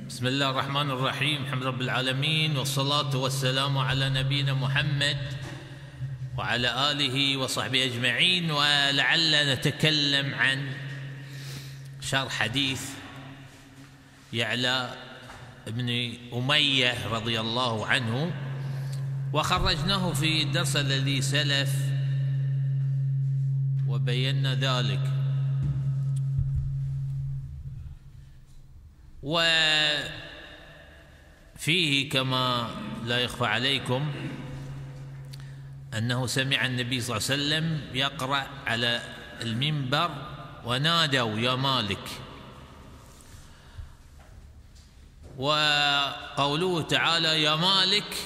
بسم الله الرحمن الرحيم. الحمد رب العالمين، والصلاة والسلام على نبينا محمد وعلى آله وصحبه أجمعين. ولعل نتكلم عن شرح حديث يعلى بن أمية رضي الله عنه، وخرجناه في الدرس الذي سلف وبينا ذلك. وفيه كما لا يخفى عليكم أنه سمع النبي صلى الله عليه وسلم يقرأ على المنبر: ونادوا يا مالك. وقوله تعالى يا مالك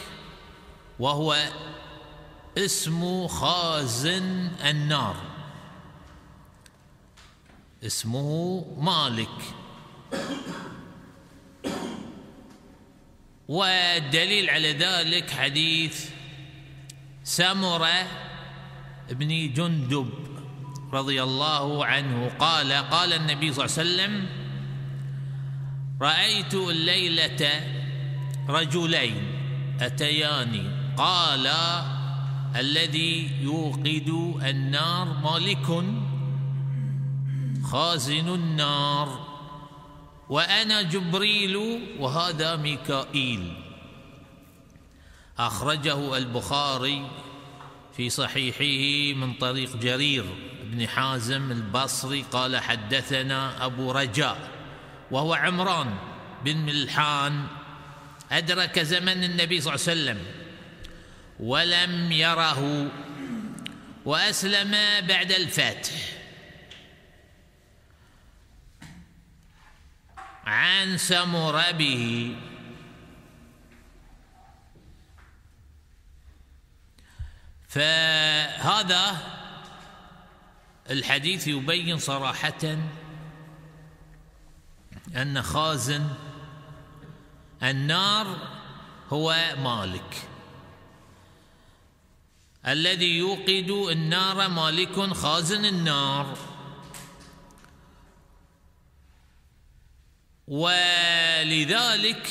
وهو اسم خازن النار، اسمه مالك. والدليل على ذلك حديث سمرة بن جندب رضي الله عنه قال: قال النبي صلى الله عليه وسلم: رأيت الليلة رجلين أتياني، قال: الذي يوقد النار مالك خازن النار، وأنا جبريل وهذا ميكائيل. أخرجه البخاري في صحيحه من طريق جرير بن حازم البصري قال: حدثنا أبو رجاء وهو عمران بن ملحان، أدرك زمن النبي صلى الله عليه وسلم ولم يره، وأسلم بعد الفتح. عن سمر به. فهذا الحديث يبين صراحة أن خازن النار هو مالك، الذي يوقد النار مالك خازن النار. ولذلك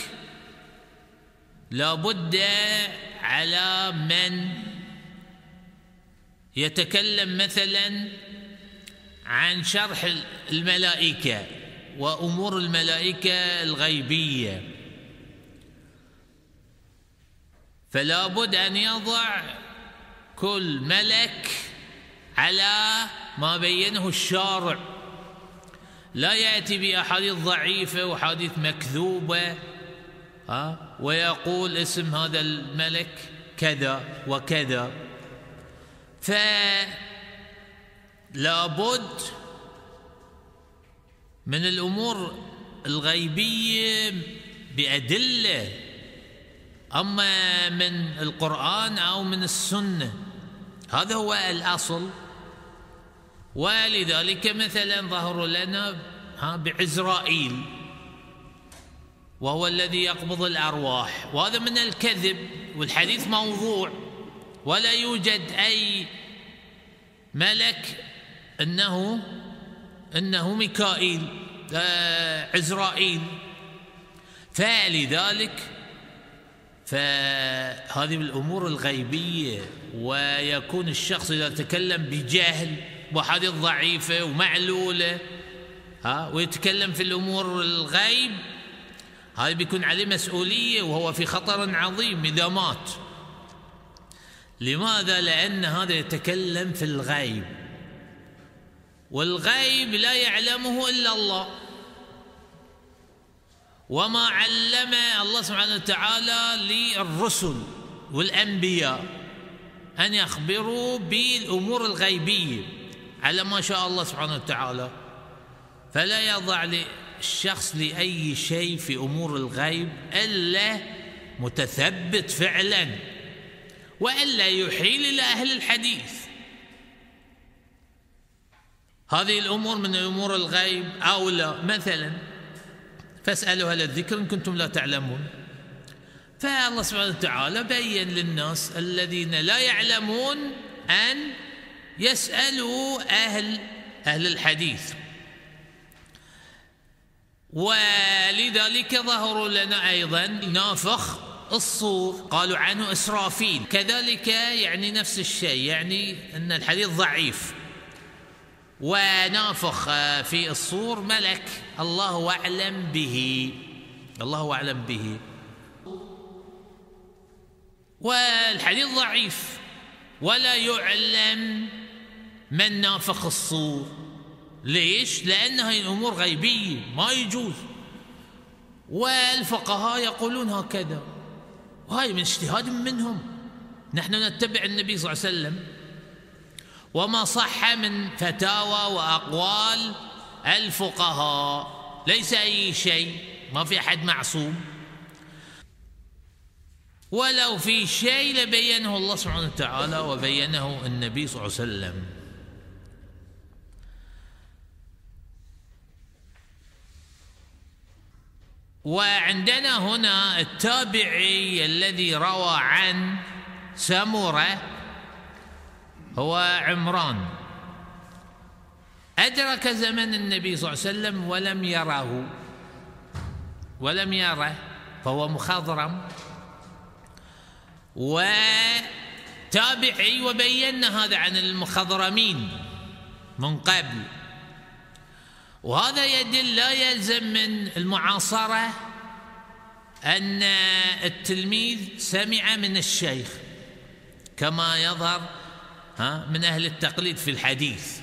لا بد على من يتكلم مثلا عن شرح الملائكة وأمور الملائكة الغيبية، فلا بد أن يضع كل ملك على ما بينه الشارع، لا يأتي بأحاديث ضعيفة وحديث مكذوبة ويقول اسم هذا الملك كذا وكذا. فلا بد من الأمور الغيبية بأدلة، أما من القرآن أو من السنة، هذا هو الأصل. ولذلك مثلا ظهر لنا بعزرائيل وهو الذي يقبض الأرواح، وهذا من الكذب والحديث موضوع، ولا يوجد أي ملك إنه ميكائيل عزرائيل. فلذلك فهذه الأمور الغيبية، ويكون الشخص إذا تكلم بجهل وحديث ضعيفة ومعلولة ويتكلم في الأمور الغيب، هذا بيكون عليه مسؤولية وهو في خطر عظيم إذا مات. لماذا؟ لأن هذا يتكلم في الغيب، والغيب لا يعلمه إلا الله، وما علم الله سبحانه وتعالى للرسل والأنبياء أن يخبروا بالأمور الغيبية على ما شاء الله سبحانه وتعالى. فلا يضع للشخص لأي شيء في أمور الغيب إلا متثبت فعلا، وإلا يحيل إلى أهل الحديث. هذه الأمور من أمور الغيب أو لا، مثلا فاسألوا أهل الذكر إن كنتم لا تعلمون. فالله سبحانه وتعالى بين للناس الذين لا يعلمون أن يسألوا أهل الحديث. ولذلك ظهروا لنا أيضا نافخ الصور، قالوا عنه إسرافيل، كذلك يعني نفس الشيء، يعني أن الحديث ضعيف. ونافخ في الصور ملك الله أعلم به، الله أعلم به، والحديث ضعيف ولا يعلم من نافخ الصور. ليش؟ لأن هذه الأمور غيبية ما يجوز، والفقهاء يقولون هكذا، وهي من اجتهاد منهم. نحن نتبع النبي صلى الله عليه وسلم وما صح من فتاوى وأقوال الفقهاء، ليس أي شيء، ما في أحد معصوم، ولو في شيء لبينه الله سبحانه وتعالى وبينه النبي صلى الله عليه وسلم. وعندنا هنا التابعي الذي روى عن سمرة هو عمران، أدرك زمن النبي صلى الله عليه وسلم ولم يره، فهو مخضرم وتابعي، وبينا هذا عن المخضرمين من قبل. وهذا يدل، لا يلزم من المعاصرة أن التلميذ سمع من الشيخ كما يظهر من أهل التقليد في الحديث،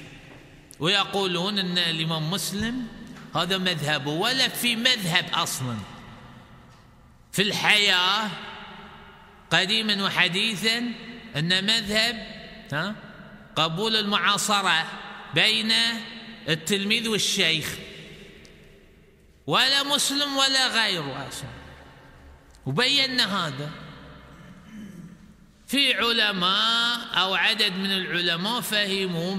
ويقولون أن الإمام مسلم هذا مذهبه، ولا في مذهب أصلا في الحياة قديما وحديثا أن مذهب قبول المعاصرة بين التلميذ والشيخ، ولا مسلم ولا غيره أصلا. وبينا هذا في علماء أو عدد من العلماء فهموا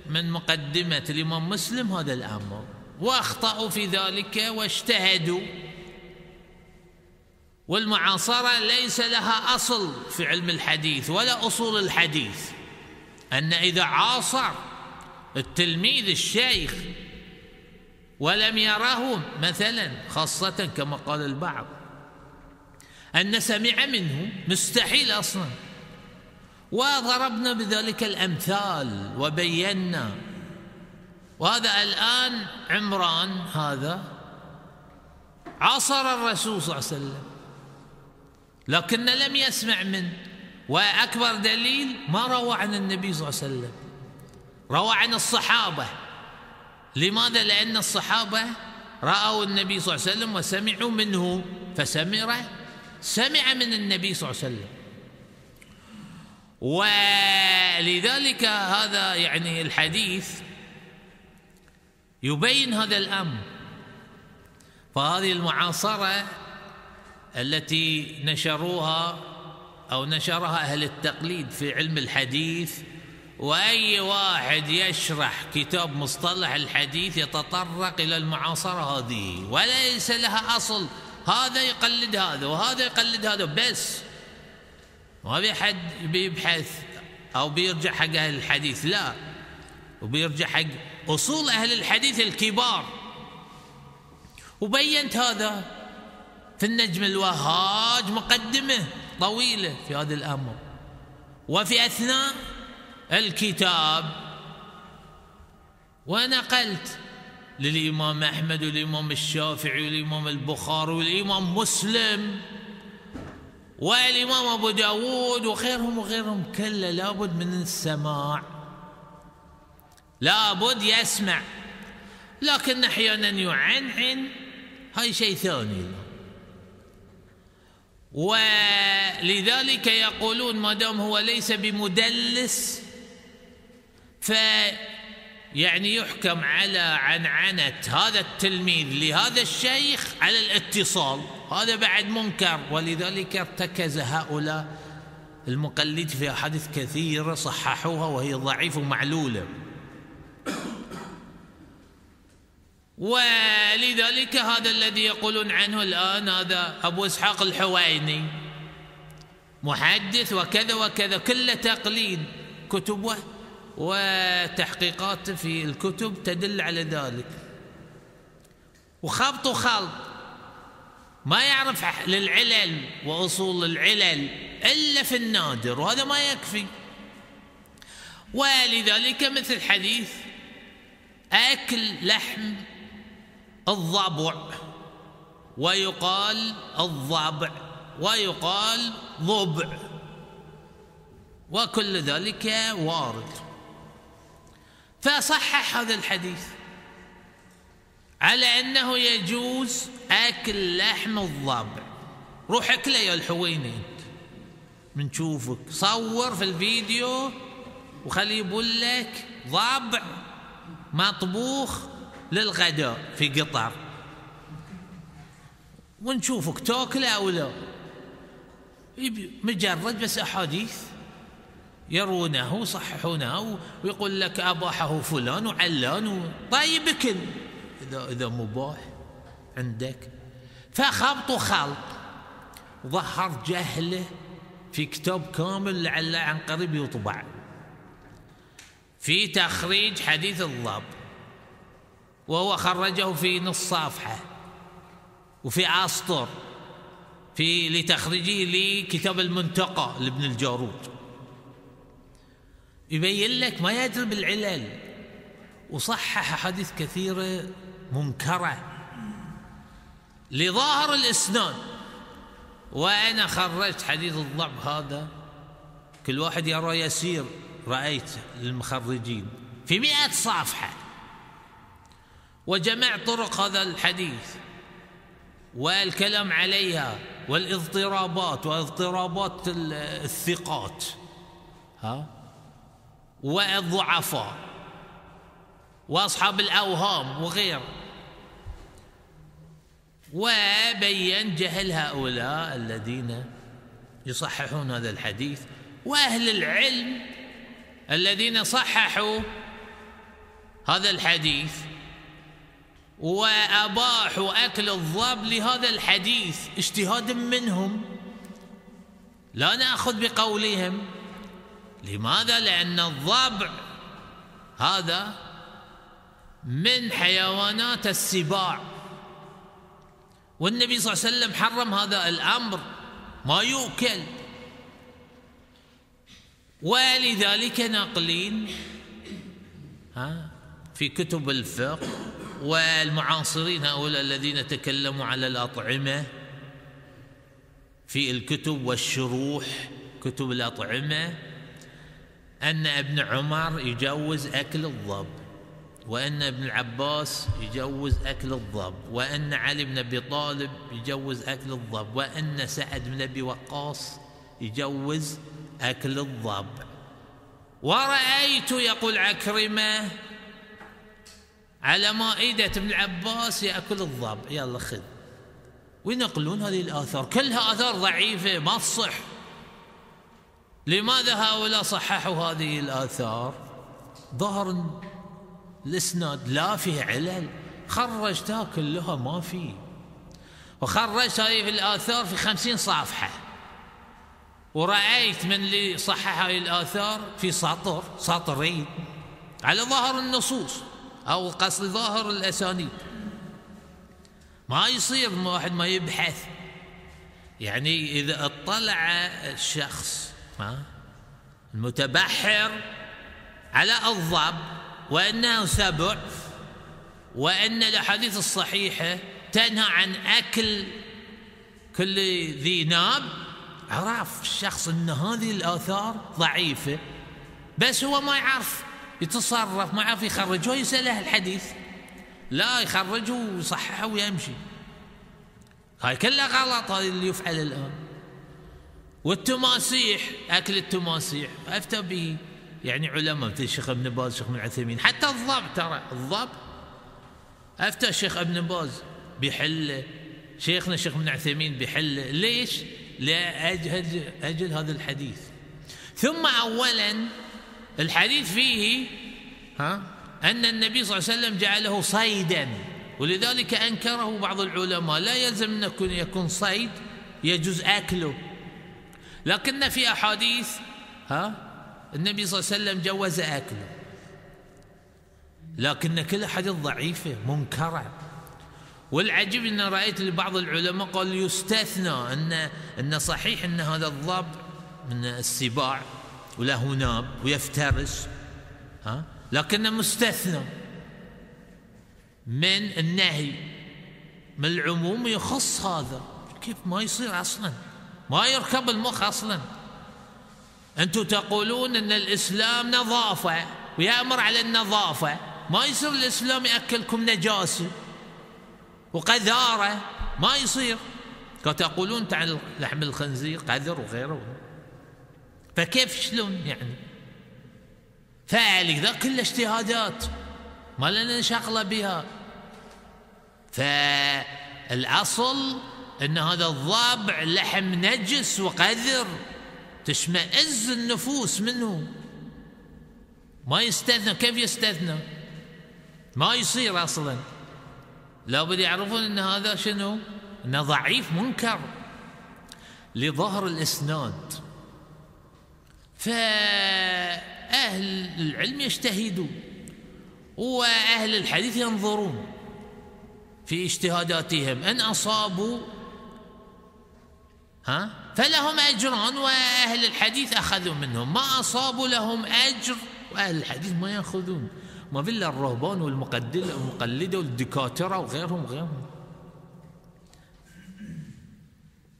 من مقدمة الإمام مسلم هذا الأمر، وأخطأوا في ذلك واجتهدوا. والمعاصرة ليس لها أصل في علم الحديث ولا أصول الحديث، أن إذا عاصر التلميذ الشيخ ولم يره مثلا، خاصة كما قال البعض أن سمع منه، مستحيل أصلا. وضربنا بذلك الأمثال وبينا. وهذا الآن عمران هذا عاصر الرسول صلى الله عليه وسلم لكن لم يسمع منه، وأكبر دليل ما روى عن النبي صلى الله عليه وسلم، روى عن الصحابة. لماذا؟ لأن الصحابة رأوا النبي صلى الله عليه وسلم وسمعوا منه، سمع من النبي صلى الله عليه وسلم. ولذلك هذا يعني الحديث يبين هذا الأمر. فهذه المعاصرة التي نشروها أو نشرها أهل التقليد في علم الحديث، وأي واحد يشرح كتاب مصطلح الحديث يتطرق إلى المعاصرة هذه، وليس لها أصل، هذا يقلد هذا وهذا يقلد هذا بس، ما في حد بيبحث أو بيرجع حق أهل الحديث، لا، وبيرجع حق أصول أهل الحديث الكبار. وبينت هذا في النجم الوهاج، مقدمة طويلة في هذا الأمر. وفي أثناء الكتاب ونقلت للإمام أحمد والإمام الشافعي والإمام البخاري والإمام مسلم والإمام أبو داود وغيرهم كله لابد من السماع، لابد يسمع، لكن أحيانا يعنعن، هاي شيء ثاني. ولذلك يقولون ما دام هو ليس بمدلس يعني يحكم على عنعنة هذا التلميذ لهذا الشيخ على الاتصال، هذا بعد منكر. ولذلك ارتكز هؤلاء المقلد في أحاديث كثيرة صححوها وهي ضعيفة ومعلولة. ولذلك هذا الذي يقولون عنه الآن هذا أبو إسحاق الحويني محدث وكذا وكذا، كله تقليد، كتبه وتحقيقات في الكتب تدل على ذلك. وخبط وخلط، ما يعرف للعلل وأصول العلل إلا في النادر، وهذا ما يكفي. ولذلك مثل حديث أكل لحم الضبع، ويقال الضبع ويقال ضبع، وكل ذلك وارد. فصحح هذا الحديث على أنه يجوز أكل لحم الضبع. روح أكله يا الحويني، منشوفك صور في الفيديو وخليه يقول لك ضبع مطبوخ للغداء في قطر، ونشوفك تاكله أو لا. مجرد بس أحاديث يرونه ويصححونه ويقول لك أباحه فلان وعلان طيب اكل إذا مباح عندك. فخبط وخلط، ظهر جهله في كتاب كامل لعل عن قريب يطبع في تخريج حديث الضب، وهو خرجه في نص صفحة، وفي أسطر في لتخريجه لكتاب المنتقى لابن الجارود، يبين لك ما يدري بالعلل، وصحح أحاديث كثيرة منكرة لظاهر الإسناد. وأنا خرجت حديث الضب هذا، كل واحد يرى يسير، رأيت للمخرجين في 100 صفحة، وجمع طرق هذا الحديث والكلام عليها والاضطرابات واضطرابات الثقات والضعفاء وأصحاب الأوهام وغيره، وبين جهل هؤلاء الذين يصححون هذا الحديث، وأهل العلم الذين صححوا هذا الحديث وأباحوا أكل الضب لهذا الحديث اجتهادا منهم، لا نأخذ بقولهم. لماذا؟ لأن الضبع هذا من حيوانات السباع، والنبي صلى الله عليه وسلم حرم هذا الأمر، ما يؤكل. ولذلك ناقلين في كتب الفقه والمعاصرين هؤلاء الذين تكلموا على الأطعمة في الكتب والشروح كتب الأطعمة، أن ابن عمر يجوز أكل الضب، وأن ابن العباس يجوز أكل الضب، وأن علي بن أبي طالب يجوز أكل الضب، وأن سعد بن أبي وقاص يجوز أكل الضب. ورأيت يقول عكرمة على مائدة ابن العباس يأكل الضب، يلا خذ. وينقلون هذه الآثار كلها آثار ضعيفة ما تصح. لماذا هؤلاء صححوا هذه الآثار؟ ظهر الإسناد لا فيه علل، خرجتها كلها ما فيه، وخرجت هذه الآثار في 50 صفحة، ورأيت من اللي صحح هذه الآثار في سطرين على ظاهر النصوص أو قصد ظاهر الأسانيد. ما يصير واحد ما يبحث. يعني إذا اطلع الشخص المتبحر على الضب وأنه سبع، وأن الأحاديث الصحيحة تنهى عن أكل كل ذي ناب، عرف الشخص أن هذه الآثار ضعيفة، بس هو ما يعرف يتصرف، ما يعرف يخرجه، يسأله الحديث لا يخرجه ويصححه ويمشي. هاي كلها غلط، هذا اللي يفعل الآن. والتماسيح، أكل التماسيح أفتى به يعني علماء مثل الشيخ ابن باز، الشيخ ابن عثيمين. حتى الضب، ترى الضب أفتى الشيخ ابن باز بحله، شيخنا الشيخ ابن عثيمين بحله. ليش؟ لأجل هذا الحديث. ثم أولا الحديث فيه أن النبي صلى الله عليه وسلم جعله صيدا، ولذلك أنكره بعض العلماء. لا يلزم أن يكون صيد يجوز أكله، لكن في أحاديث النبي صلى الله عليه وسلم جوز أكله، لكن كل أحاديث ضعيفة منكرة. والعجيب أن رأيت لبعض العلماء قال يستثنى أن صحيح أن هذا الضب من السباع وله ناب ويفترس، لكنه مستثنى من النهي، من العموم يخص هذا. كيف ما يصير أصلا، ما يركب المخ أصلا. أنتم تقولون أن الإسلام نظافة ويأمر على النظافة، ما يصير الإسلام يأكلكم نجاسة وقذارة، ما يصير. تقولون عن لحم الخنزير قذر وغيره، فكيف شلون يعني؟ فلذا كل اجتهادات ما لنا شغلة بها. فالأصل أن هذا الضبع لحم نجس وقذر تشمئز النفوس منه، ما يستثنى. كيف يستثنى؟ ما يصير أصلا. لابد يعرفون أن هذا شنو؟ أنه ضعيف منكر لظهر الإسناد. فأهل العلم يجتهدون وأهل الحديث ينظرون في اجتهاداتهم، إن أصابوا فلهم أجران وأهل الحديث أخذوا منهم، ما أصابوا لهم أجر وأهل الحديث ما يأخذون. ما إلا الرهبان والمقلدة والدكاترة وغيرهم.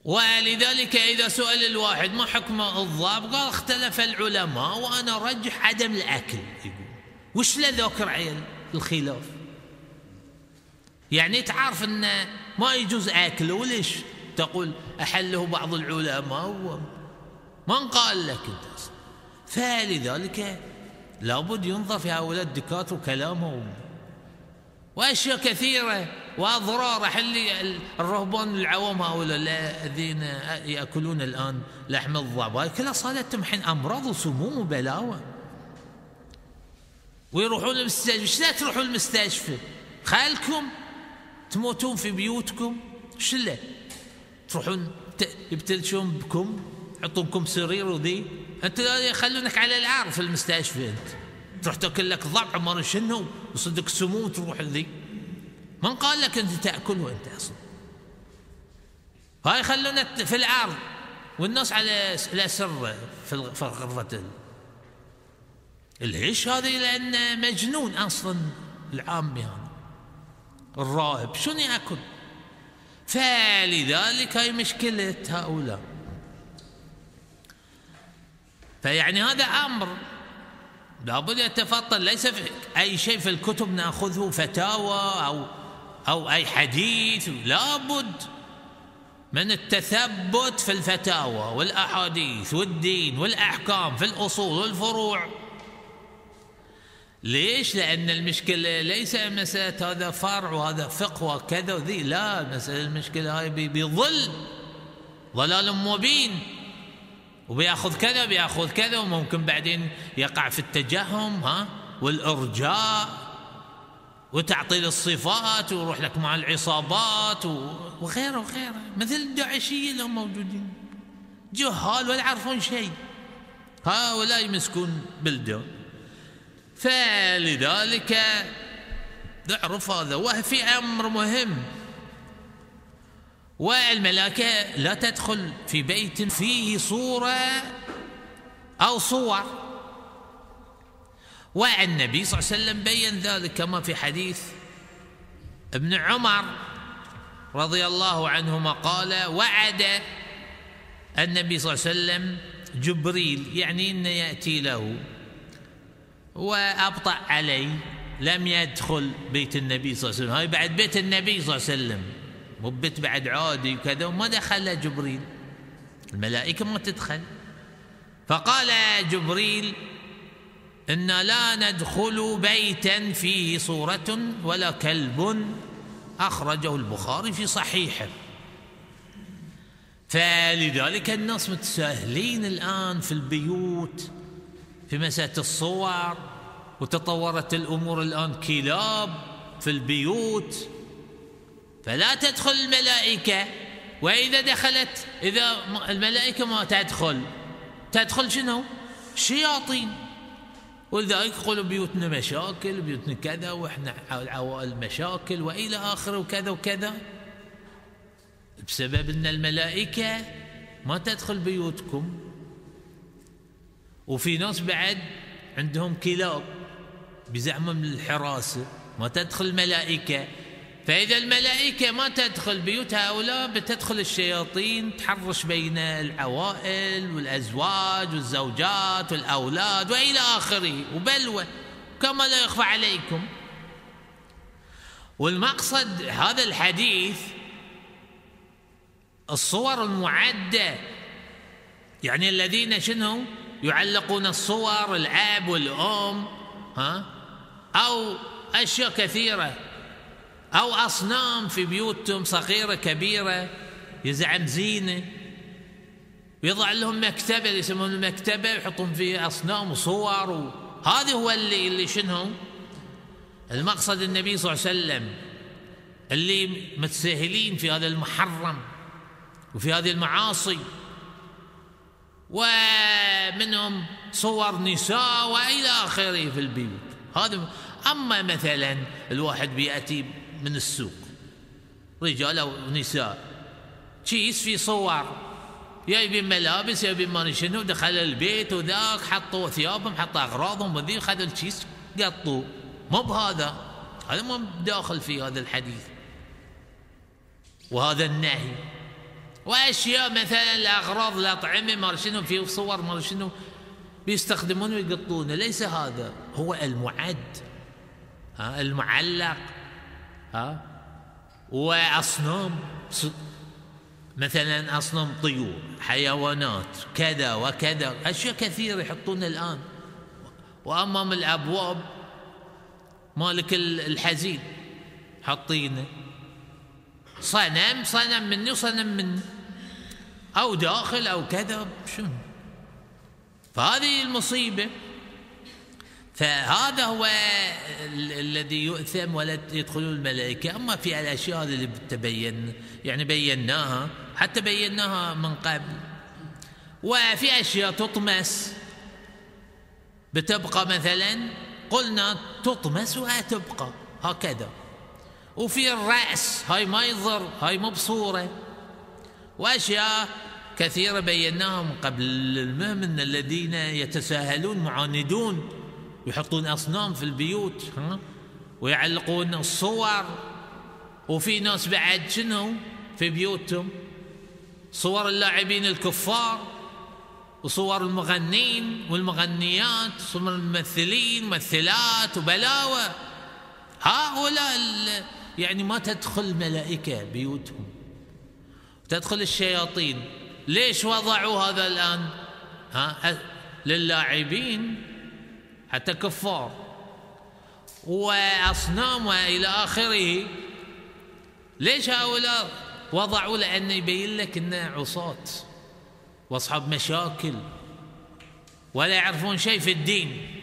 ولذلك إذا سئل الواحد ما حكم الضب قال اختلف العلماء وأنا أرجح عدم الأكل. وش لذاكر عيل الخلاف؟ يعني تعرف أن ما يجوز أكله، وليش تقول أحله بعض العلماء من قال لك أنت؟ فلذلك لابد ينظر في هؤلاء الدكاترة وكلامهم، وأشياء كثيرة وأضرار. حلي الرهبان العوام هؤلاء الذين يأكلون الآن لحم الضب، هاي كلها صارت حين أمراض وسموم وبلاوة، ويروحون المستشفى. ايش لا تروحون المستشفى؟ خالكم تموتون في بيوتكم، شله تروحون يبتلشون بكم، يحطونكم سرير وذي، انت يخلونك على العار في المستشفى، انت تروح تاكل لك ضبع ما شنو وصدق سموم تروح ذي. من قال لك انت تاكله انت اصلا؟ هاي يخلونا في العار والناس على سر في غرفة العيش هذه، لأن مجنون أصلا العامي هذا الراهب شنو يأكل؟ فلذلك هاي مشكلة هؤلاء. فيعني هذا أمر لابد يتفطن، ليس في أي شيء في الكتب نأخذه فتاوى أو أي حديث، لابد من التثبت في الفتاوى والأحاديث والدين والأحكام في الأصول والفروع. ليش؟ لأن المشكلة ليس مسألة هذا فرع وهذا فقه وكذا وذي، لا، مسألة المشكلة هاي بيضل ضلال مبين، وبيأخذ كذا بيأخذ كذا، وممكن بعدين يقع في التجهم والإرجاء وتعطيل الصفات، ويروح لك مع العصابات وغيره وغيره، مثل الداعشية اللي هم موجودين جهال ولا يعرفون شيء، هؤلاء يمسكون بلدان. فلذلك نعرف هذا. وفي أمر مهم، والملائكة لا تدخل في بيت فيه صورة أو صور، والنبي صلى الله عليه وسلم بين ذلك كما في حديث ابن عمر رضي الله عنهما قال: وعد النبي صلى الله عليه وسلم جبريل، يعني إنه يأتي له، وأبطأ عليه، لم يدخل بيت النبي صلى الله عليه وسلم. هاي بعد بيت النبي صلى الله عليه وسلم، مو بيت بعد عادي وكذا، وما دخل جبريل، الملائكة ما تدخل. فقال جبريل: إن لا ندخل بيتا فيه صورة ولا كلب، أخرجه البخاري في صحيحه. فلذلك الناس متساهلين الآن في البيوت في مسألة الصور، وتطورت الأمور الآن كلاب في البيوت، فلا تدخل الملائكة. وإذا دخلت، إذا الملائكة ما تدخل شنو؟ شياطين. ولذلك يقولوا بيوتنا مشاكل، بيوتنا كذا، وإحنا العوائل مشاكل وإلى آخره وكذا وكذا، بسبب أن الملائكة ما تدخل بيوتكم. وفي ناس بعد عندهم كلاب بزعمهم للحراسة، ما تدخل الملائكة. فإذا الملائكة ما تدخل بيوت هؤلاء، بتدخل الشياطين تحرش بين العوائل والأزواج والزوجات والأولاد وإلى آخره، وبلوى كما لا يخفى عليكم. والمقصد هذا الحديث الصور المعدة، يعني الذين شنو يعلقون الصور، الأب والأم، أو أشياء كثيرة، أو أصنام في بيوتهم صغيرة كبيرة يزعم زينة، ويضع لهم مكتبة يسمون المكتبة يحطون فيه أصنام وصور، هذا هو اللي شنو المقصد. النبي صلى الله عليه وسلم اللي متساهلين في هذا المحرم وفي هذه المعاصي، ومنهم صور نساء وإلى آخره في البيوت. هذا. أما مثلا الواحد بيأتي من السوق، رجال أو نساء، كيس في صور، يبي ملابس يبي ما شنو، دخل البيت وذاك حطوا ثيابهم حطوا أغراضهم وذي، خذوا الكيس قطوا. مو بهذا، هذا مو داخل في هذا الحديث وهذا النهي. وأشياء مثلا الأغراض الأطعمة ما شنو، في صور ما شنو بيستخدمون ويقطونه، ليس هذا هو المعد، المعلق، وأصنام مثلا أصنام طيور، حيوانات، كذا وكذا، أشياء كثيرة يحطون الآن. وأمام الأبواب مالك الحزين حاطينه صنم مني وصنم مني، أو داخل أو كذا، شنو. فهذه المصيبة. فهذا هو الذي يؤثم ولا يدخلون الملائكة. أما في الأشياء اللي بتبين يعني بيناها، حتى بيناها من قبل. وفي أشياء تطمس بتبقى، مثلا قلنا تطمس وتبقى هكذا. وفي الرأس هاي ما يضر، هاي مبصورة. وأشياء كثيرة بيناها من قبل. المهم أن الذين يتساهلون معاندون، يحطون أصنام في البيوت ويعلقون الصور. وفي ناس بعد شنو في بيوتهم صور اللاعبين الكفار، وصور المغنين والمغنيات، صور الممثلين والممثلات، وبلاوة. هؤلاء يعني ما تدخل ملائكة بيوتهم، تدخل الشياطين. ليش وضعوا هذا الآن للاعبين حتى كفار وأصنام وإلى آخره؟ ليش هؤلاء وضعوا؟ لأنه يبين لك أنه عصاة وأصحاب مشاكل ولا يعرفون شيء في الدين.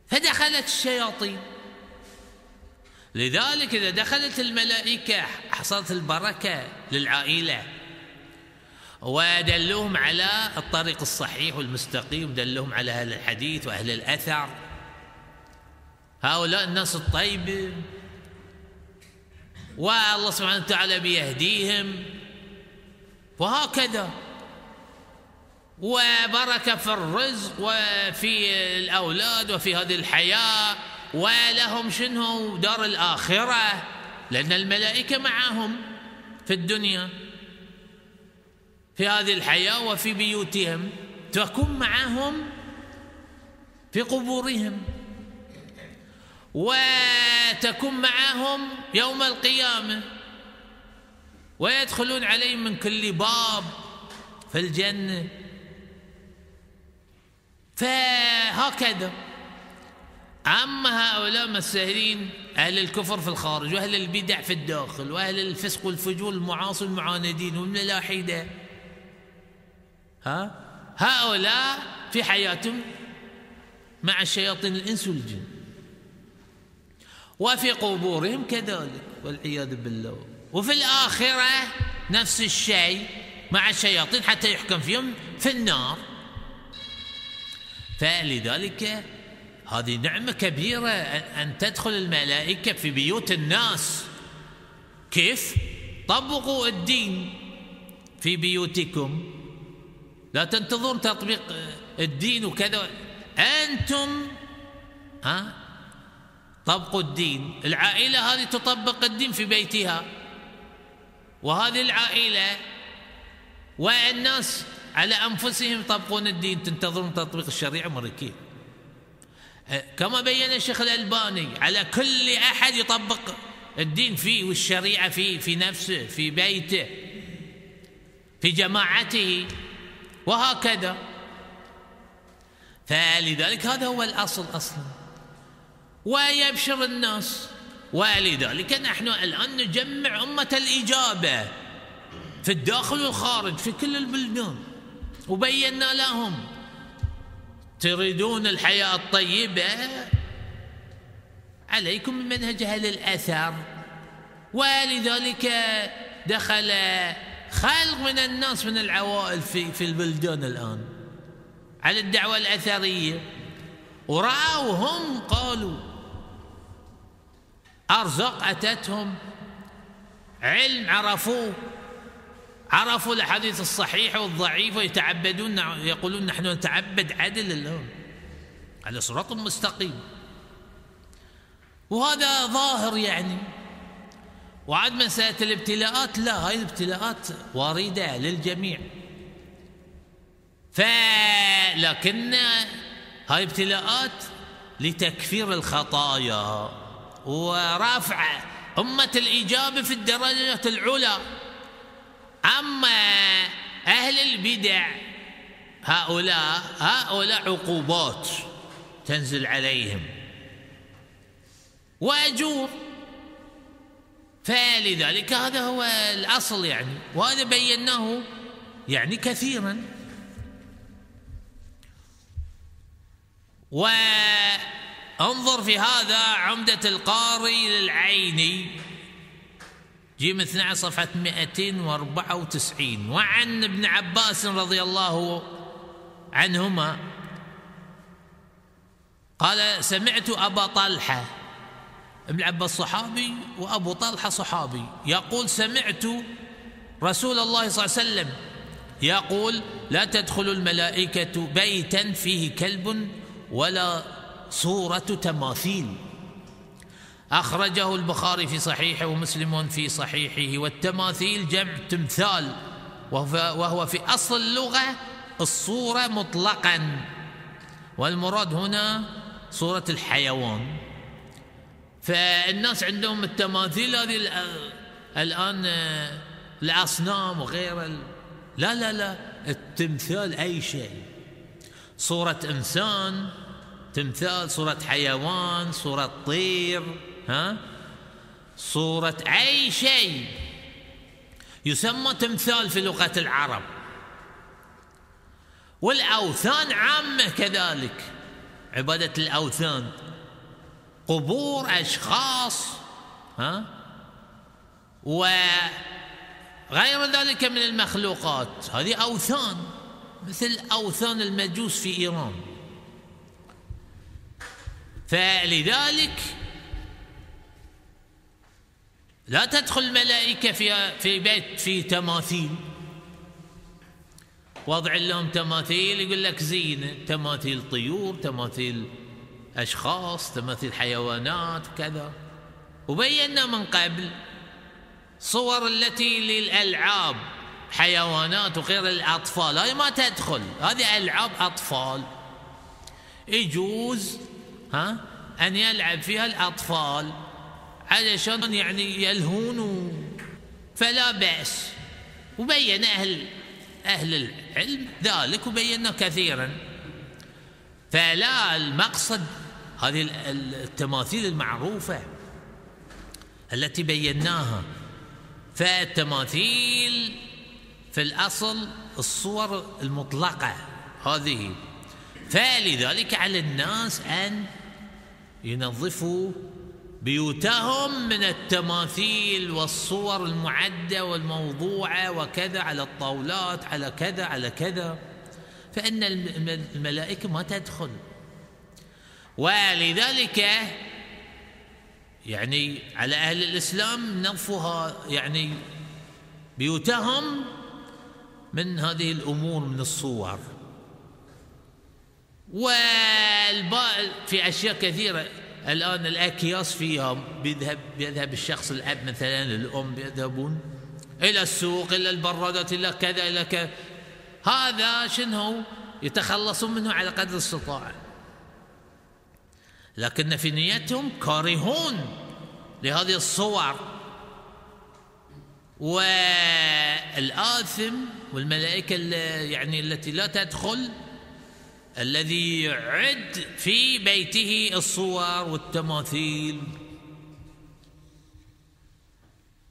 فدخلت الشياطين. لذلك إذا دخلت الملائكة حصلت البركة للعائلة، ودلوهم على الطريق الصحيح والمستقيم، دلوهم على أهل الحديث وأهل الأثر، هؤلاء الناس الطيبة، والله سبحانه وتعالى بيهديهم، وهكذا. وبركة في الرزق وفي الأولاد وفي هذه الحياة، ولهم شنو دار الآخرة، لأن الملائكة معهم في الدنيا في هذه الحياة وفي بيوتهم، تكون معهم في قبورهم، وتكون معهم يوم القيامة، ويدخلون عليهم من كل باب في الجنة. فهكذا. أما هؤلاء مساهلين أهل الكفر في الخارج، وأهل البدع في الداخل، وأهل الفسق والفجور المعاصي المعاندين والملاحدة، هؤلاء في حياتهم مع الشياطين الإنس والجن، وفي قبورهم كذلك والعياذ بالله. وفي الآخرة نفس الشيء مع الشياطين حتى يحكم فيهم في النار. فلذلك هذه نعمة كبيرة أن تدخل الملائكة في بيوت الناس. كيف؟ طبقوا الدين في بيوتكم، لا تنتظرون تطبيق الدين وكذا، أنتم طبقوا الدين. العائلة هذه تطبق الدين في بيتها، وهذه العائلة والناس على أنفسهم يطبقون الدين، تنتظرون تطبيق الشريعة مركين. كما بين الشيخ الألباني على كل أحد يطبق الدين فيه والشريعة في نفسه، في بيته، في جماعته، وهكذا. فلذلك هذا هو الأصل أصلا، ويبشر الناس. ولذلك نحن الآن نجمع أمة الإجابة في الداخل والخارج في كل البلدان، وبينا لهم تريدون الحياة الطيبة، عليكم بمنهج أهل الأثر. ولذلك دخل خلق من الناس من العوائل في البلدان الآن على الدعوة الأثرية، ورأوا هم قالوا أرزاق أتتهم، علم عرفوا الأحاديث الصحيحة والضعيفة، يتعبدون، يقولون نحن نتعبد عدل الآن على صراط مستقيم. وهذا ظاهر يعني. وعد مسألة الابتلاءات، لا، هاي الابتلاءات واردة للجميع، لكن هاي ابتلاءات لتكفير الخطايا ورفع أمة الإجابة في الدرجات العلى. أما أهل البدع هؤلاء عقوبات تنزل عليهم وأجور. فلذلك هذا هو الأصل يعني، وهذا بيناه يعني كثيرا. وانظر في هذا عمدة القاري للعيني جيم 12 صفحة 294. وعن ابن عباس رضي الله عنهما قال: سمعت أبا طلحة، ابن عباس صحابي وأبو طلحة صحابي، يقول: سمعت رسول الله صلى الله عليه وسلم يقول: لا تدخل الملائكة بيتا فيه كلب ولا صورة تماثيل. أخرجه البخاري في صحيحه ومسلم في صحيحه. والتماثيل جمع تمثال، وهو في أصل اللغة الصورة مطلقا، والمراد هنا صورة الحيوان. فالناس عندهم التماثيل هذه الآن الأصنام وغيرها. لا، التمثال أي شيء، صورة إنسان تمثال، صورة حيوان، صورة طير، صورة أي شيء يسمى تمثال في لغة العرب. والأوثان عامة كذلك، عبادة الأوثان، قبور أشخاص وغير ذلك من المخلوقات، هذه أوثان، مثل أوثان المجوس في إيران. فلذلك لا تدخل الملائكة في بيت فيه تماثيل، وضع لهم تماثيل، يقول لك زينة، تماثيل طيور، تماثيل أشخاص، تماثيل حيوانات كذا. وبينا من قبل صور التي للألعاب، حيوانات وغير الأطفال، هذه ما تدخل، هذه ألعاب أطفال يجوز أن يلعب فيها الأطفال علشان يعني يلهون، فلا بأس. وبين أهل العلم ذلك، وبينا كثيرا. فلا، المقصد هذه التماثيل المعروفة التي بيناها. فالتماثيل في الأصل الصور المطلقة هذه. فلذلك على الناس أن ينظفوا بيوتهم من التماثيل والصور المعدة والموضوعة وكذا، على الطاولات، على كذا على كذا. فإن الملائكة ما تدخل. ولذلك يعني على أهل الإسلام نظفها يعني بيوتهم من هذه الأمور، من الصور. في أشياء كثيرة الآن الأكياس فيها بيذهب الشخص، الأب مثلا، الأم بيذهبون إلى السوق، إلى البرادات، إلى كذا إلى كذا. هذا شنو؟ يتخلصون منه على قدر الاستطاعة، لكن في نيتهم كارهون لهذه الصور. والآثم والملائكة يعني التي لا تدخل، الذي يعد في بيته الصور والتماثيل.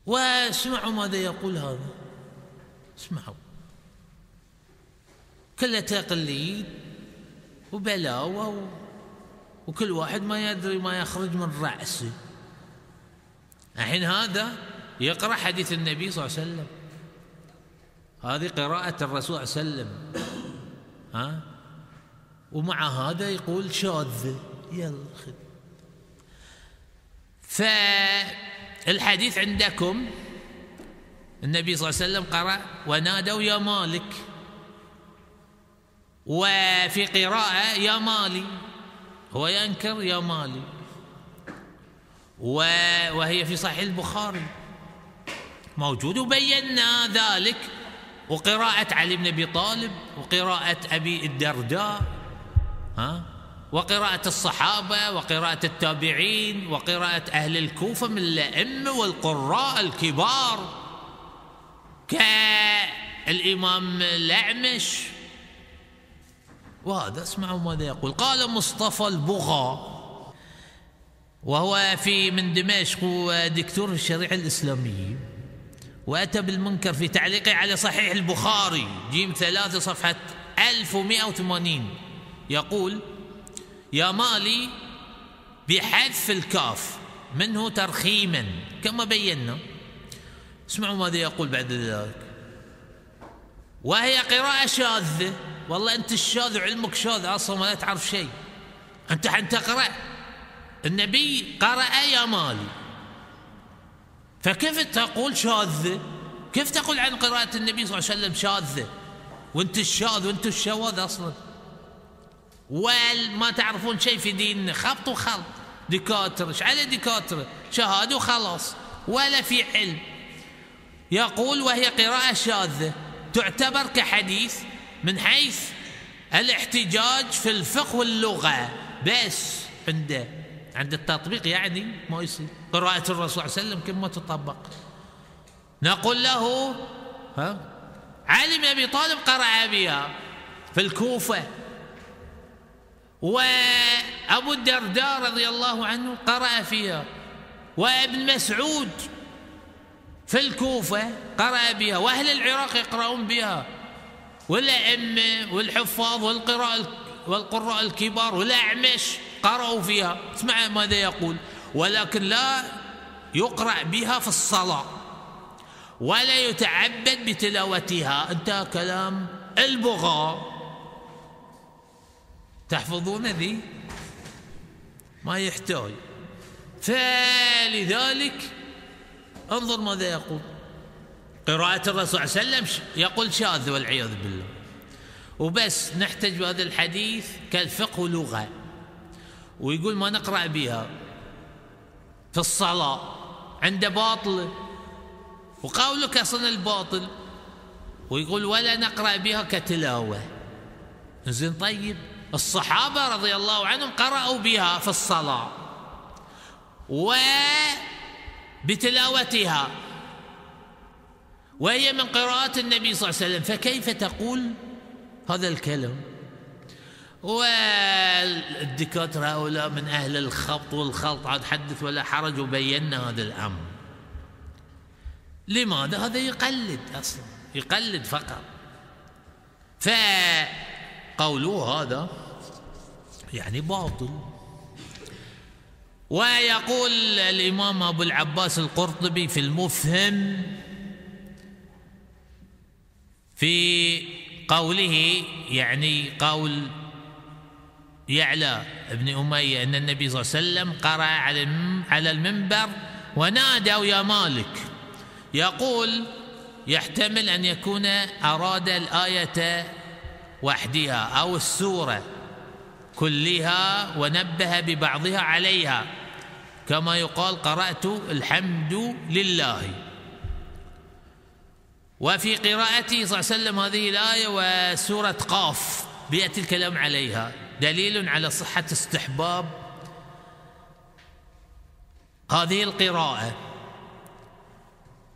واسمعوا ماذا يقول هذا، اسمعوا، كله تقليد وبلاوة، وكل واحد ما يدري ما يخرج من رأسه. الحين هذا يقرأ حديث النبي صلى الله عليه وسلم، هذه قراءة الرسول صلى الله عليه وسلم، ومع هذا يقول شاذ. يلا خذ. فالحديث عندكم النبي صلى الله عليه وسلم قرأ ونادوا يا مالك، وفي قراءة يا مالي، هو ينكر يا مالي، وهي في صحيح البخاري موجود، وبينا ذلك. وقراءة علي بن أبي طالب، وقراءة أبي الدرداء، وقراءة الصحابة، وقراءة التابعين، وقراءة أهل الكوفة من الأئمة والقراء الكبار كالإمام الأعمش. وهذا اسمعوا ماذا يقول. قال مصطفى البغا، وهو من دمشق، ودكتور الشريعة الإسلامية، وأتى بالمنكر في تعليقه على صحيح البخاري جيم 3 صفحة 1180. يقول يا مالي بحذف الكاف منه ترخيما كما بينا. اسمعوا ماذا يقول بعد ذلك. وهي قراءة شاذة. والله أنت الشاذ وعلمك شاذ أصلا ولا تعرف شيء. أنت حتقرأ النبي قرأ يا مالي، فكيف تقول شاذة؟ كيف تقول عن قراءة النبي صلى الله عليه وسلم شاذة وأنت الشاذ وأنت الشواذ أصلا؟ وما تعرفون شيء في ديننا، خبط وخلط، دكاترة ايش على دكاترة، شهادة وخلاص، ولا في علم. يقول وهي قراءة شاذة تعتبر كحديث من حيث الاحتجاج في الفقه واللغة، بس عند التطبيق يعني ما يصير. قراءة الرسول صلى الله عليه وسلم كما تطبق. نقول له علي بن أبي طالب قرأ بها في الكوفة، وأبو الدرداء رضي الله عنه قرأ فيها، وابن مسعود في الكوفة قرأ بها، وأهل العراق يقرؤون بها، والأئمة والحفاظ والقراء الكبار والأعمش قرأوا فيها. اسمع ماذا يقول. ولكن لا يقرأ بها في الصلاة ولا يتعبد بتلاوتها. انتهى كلام البغاء. تحفظون ذي؟ ما يحتاج. فلذلك انظر ماذا يقول. قراءة الرسول صلى الله عليه وسلم يقول شاذ والعياذ بالله. وبس نحتج بهذا الحديث كالفقه لغة، ويقول ما نقرأ بها في الصلاة عند باطل، وقولك أصلا الباطل، ويقول ولا نقرأ بها كتلاوة. زين طيب، الصحابة رضي الله عنهم قرأوا بها في الصلاة وبتلاوتها، وهي من قراءة النبي صلى الله عليه وسلم، فكيف تقول هذا الكلام؟ والدكاترة هؤلاء من أهل الخبط والخلط، عاد حدث ولا حرج وبينا هذا الأمر. لماذا؟ هذا يقلد أصلا، يقلد فقط. فقوله هذا يعني باطل. ويقول الإمام أبو العباس القرطبي في المفهم في قوله يعني قول يعلى بن أمية أن النبي صلى الله عليه وسلم قرأ على المنبر ونادوا يا مالك، يقول يحتمل أن يكون أراد الآية وحدها أو السورة كلها ونبه ببعضها عليها، كما يقال قرأت الحمد لله. وفي قراءته صلى الله عليه وسلم هذه الآية وسورة قاف بيأتي الكلام عليها دليل على صحة استحباب هذه القراءة.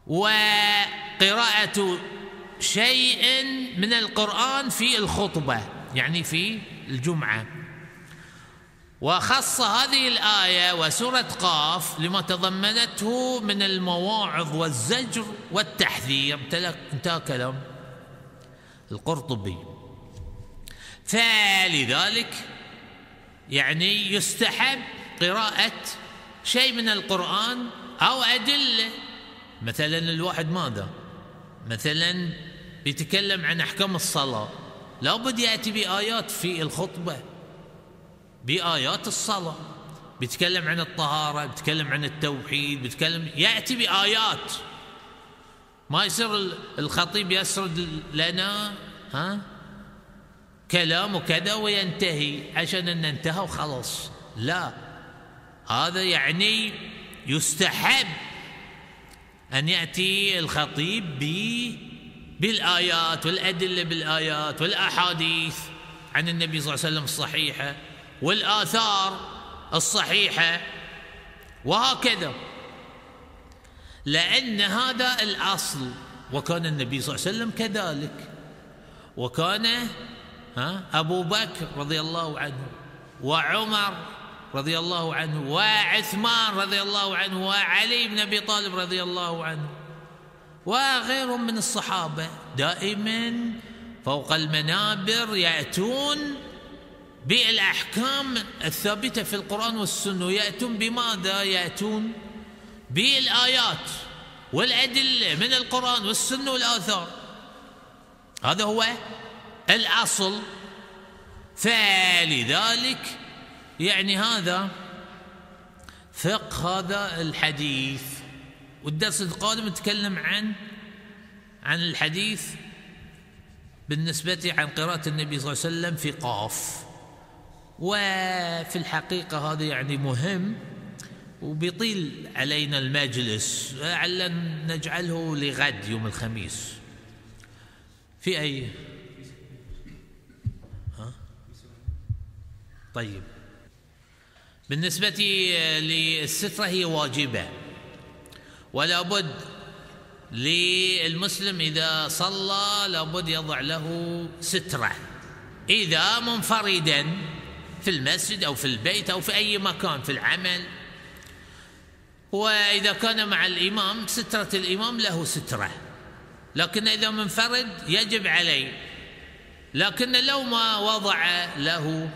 وقراءة شيء من القرآن في الخطبة يعني في الجمعة، وخص هذه الآية وسورة قاف لما تضمنته من المواعظ والزجر والتحذير. انتهى كلام القرطبي. فلذلك يعني يستحب قراءة شيء من القرآن أو أدلة. مثلا الواحد ماذا مثلا بيتكلم عن أحكام الصلاة، لابد يأتي بآيات في الخطبة، بآيات الصلاة. بيتكلم عن الطهارة، بيتكلم عن التوحيد، يأتي بآيات. ما يصير الخطيب يسرد لنا كلام وكذا وينتهي عشان أن انتهى وخلص، لا، هذا يعني يستحب أن يأتي الخطيب بالآيات والأدلة بالآيات والأحاديث عن النبي صلى الله عليه وسلم الصحيحة والآثار الصحيحة وهكذا، لأن هذا الأصل. وكان النبي صلى الله عليه وسلم كذلك، وكان أبو بكر رضي الله عنه وعمر رضي الله عنه وعثمان رضي الله عنه وعلي بن أبي طالب رضي الله عنه وغيرهم من الصحابة دائما فوق المنابر يأتون بالأحكام الثابتة في القرآن والسنة. يأتون بماذا؟ يأتون بالآيات والأدلة من القرآن والسنة والآثار. هذا هو الأصل. فلذلك يعني هذا فقه هذا الحديث. والدرس القادم نتكلم عن الحديث بالنسبة عن قراءة النبي صلى الله عليه وسلم في قاف. وفي الحقيقة هذا يعني مهم وبيطيل علينا المجلس، لعل نجعله لغد يوم الخميس. في أي طيب، بالنسبة للسترة هي واجبة، ولا بد للمسلم إذا صلى لابد يضع له سترة، إذا منفردا في المسجد أو في البيت أو في أي مكان في العمل. وإذا كان مع الإمام سترة الإمام له سترة، لكن إذا منفرد يجب عليه. لكن لو ما وضع له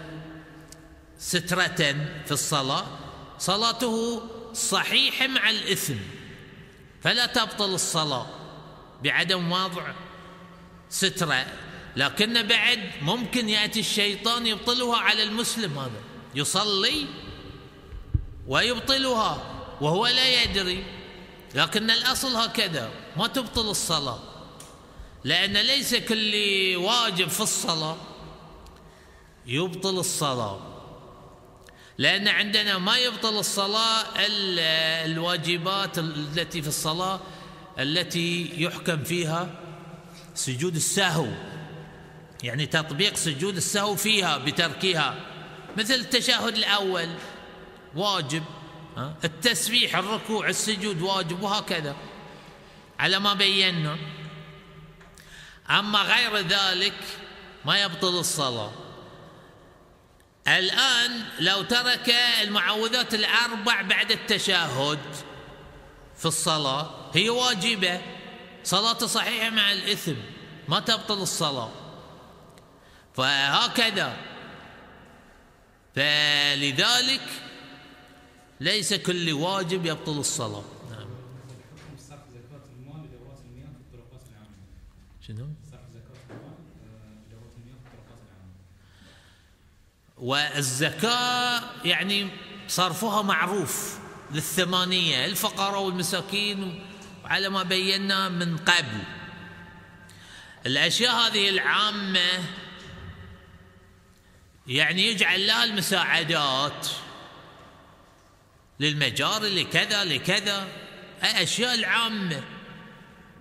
سترة في الصلاة صلاته صحيحة مع الإثم، فلا تبطل الصلاة بعدم وضع سترة. لكن بعد ممكن يأتي الشيطان يبطلها على المسلم، هذا يصلي ويبطلها وهو لا يدري. لكن الأصل هكذا، ما تبطل الصلاة، لأن ليس كل واجب في الصلاة يبطل الصلاة، لأن عندنا ما يبطل الصلاة الواجبات التي في الصلاة التي يحكم فيها سجود السهو، يعني تطبيق سجود السهو فيها بتركها، مثل التشهد الأول واجب، التسبيح الركوع السجود واجب، وهكذا على ما بينا. أما غير ذلك ما يبطل الصلاة. الآن لو ترك المعوذات الأربع بعد التشهد في الصلاة هي واجبة، صلاة صحيحة مع الإثم، ما تبطل الصلاة. فهكذا، فلذلك ليس كل واجب يبطل الصلاة. نعم. صرف زكاة المال لدورات المياه في الطرقات العامة. شنو؟ صرف زكاة المال والزكاة يعني صرفها معروف للثمانية، الفقراء والمساكين، على ما بينا من قبل. الأشياء هذه العامة يعني يجعل لها المساعدات للمجاري لكذا لكذا، الأشياء العامة،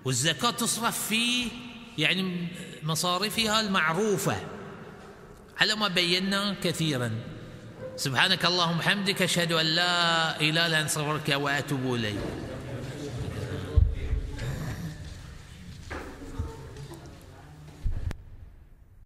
والزكاة تصرف فيه يعني مصاريفها المعروفة على ما بينا كثيرا. سبحانك اللهم وبحمدك، أشهد أن لا إله إلا أنت، أستغفرك وأتوب إليك.